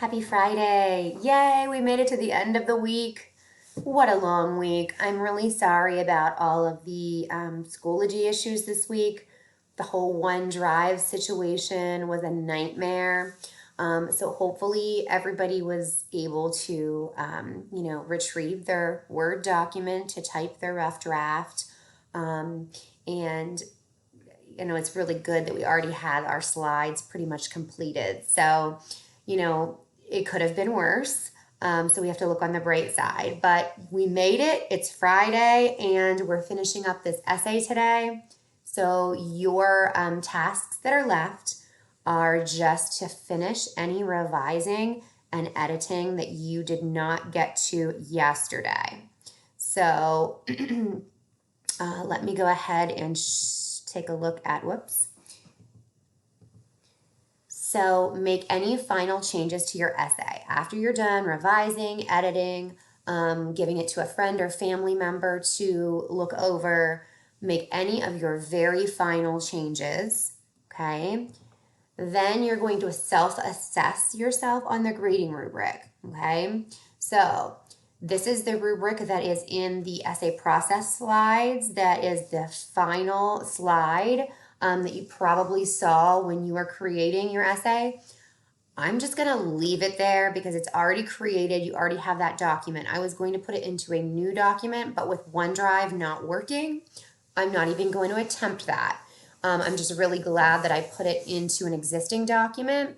Happy Friday. Yay, we made it to the end of the week. What a long week. I'm really sorry about all of the Schoology issues this week. The whole OneDrive situation was a nightmare. So hopefully everybody was able to, retrieve their Word document to type their rough draft. And it's really good that we already had our slides pretty much completed. So, it could have been worse. So we have to look on the bright side. But we made it. It's Friday, and we're finishing up this essay today. So your tasks that are left are just to finish any revising and editing that you did not get to yesterday. So let me go ahead and take a look at, So make any final changes to your essay. After you're done revising, editing, giving it to a friend or family member to look over, make any of your very final changes, okay? Then you're going to self-assess yourself on the grading rubric, okay? So this is the rubric that is in the essay process slides. That is the final slide that you probably saw when you were creating your essay. I'm just going to leave it there because it's already created. You already have that document. I was going to put it into a new document, but with OneDrive not working, I'm not even going to attempt that. I'm just really glad that I put it into an existing document.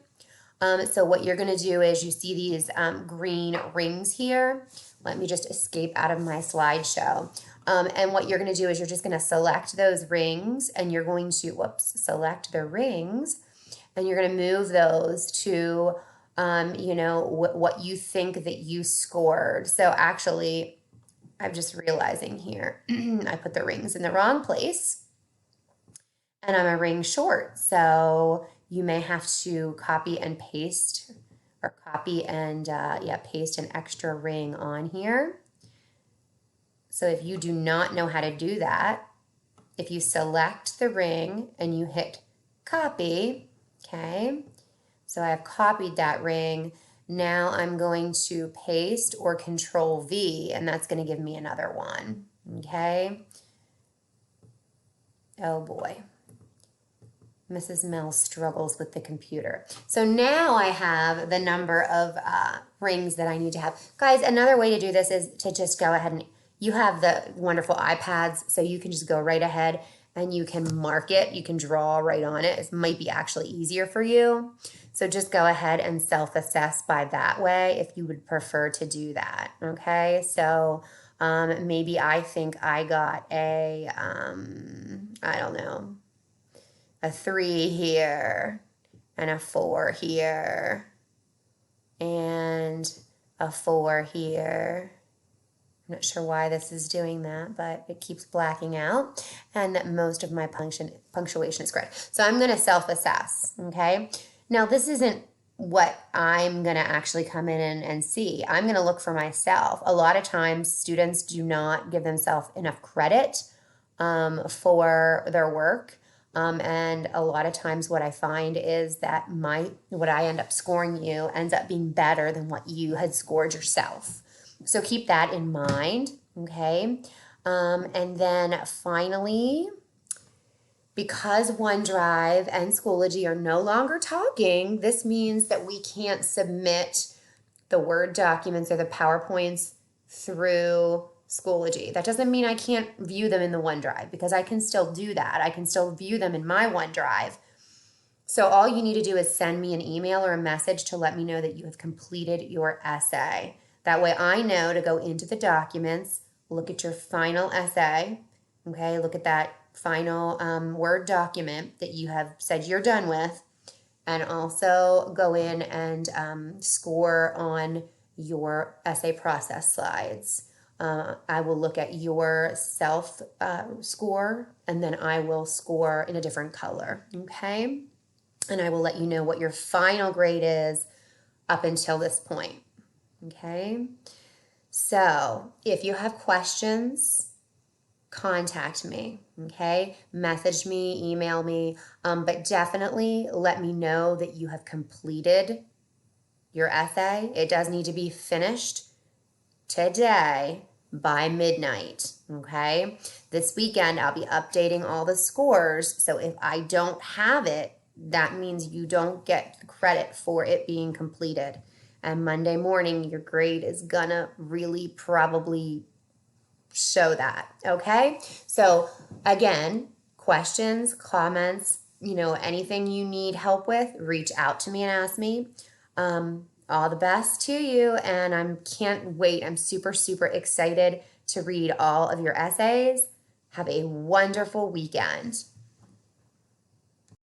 So what you're going to do is you see these green rings here. Let me just escape out of my slideshow. And what you're going to do is you're just going to select those rings, and you're going to, select the rings, and you're going to move those to, what you think that you scored. So actually, I'm just realizing here, I put the rings in the wrong place, and I'm a ring short. So you may have to copy and paste, or paste an extra ring on here. So if you do not know how to do that, if you select the ring and you hit copy, okay, so I have copied that ring. Now I'm going to paste or Control V, and that's going to give me another one, okay? Oh boy. Mrs. Mel struggles with the computer. So now I have the number of rings that I need to have. Guys, another way to do this is to just go ahead and, you have the wonderful iPads, so you can just go right ahead and you can mark it. You can draw right on it. It might be actually easier for you. So just go ahead and self-assess by that way if you would prefer to do that, okay? So maybe I think I got a, I don't know, a 3 here, and a 4 here, and a 4 here. I'm not sure why this is doing that, but it keeps blacking out, and that most of my punctuation is correct. So I'm going to self-assess, okay? Now, this isn't what I'm going to actually come in and see. I'm going to look for myself. A lot of times, students do not give themselves enough credit for their work. And a lot of times what I find is that what I end up scoring you ends up being better than what you had scored yourself. So keep that in mind, okay? And then finally, because OneDrive and Schoology are no longer talking, this means that we can't submit the Word documents or the PowerPoints through Schoology. That doesn't mean I can't view them in the OneDrive, because I can still do that. I can still view them in my OneDrive. So all you need to do is send me an email or a message to let me know that you have completed your essay. That way I know to go into the documents, look at your final essay, okay? Look at that final Word document that you have said you're done with, and also go in and score on your essay process slides. I will look at your self score, and then I will score in a different color, okay? And I will let you know what your final grade is up until this point, okay? So if you have questions, contact me, okay? Message me, email me, but definitely let me know that you have completed your essay. It does need to be finished today by midnight, okay? This weekend, I'll be updating all the scores. So if I don't have it, that means you don't get the credit for it being completed. And Monday morning, your grade is gonna really probably show that, okay? So again, questions, comments, anything you need help with, reach out to me and ask me. All the best to you, and I can't wait. I'm super, super excited to read all of your essays. Have a wonderful weekend.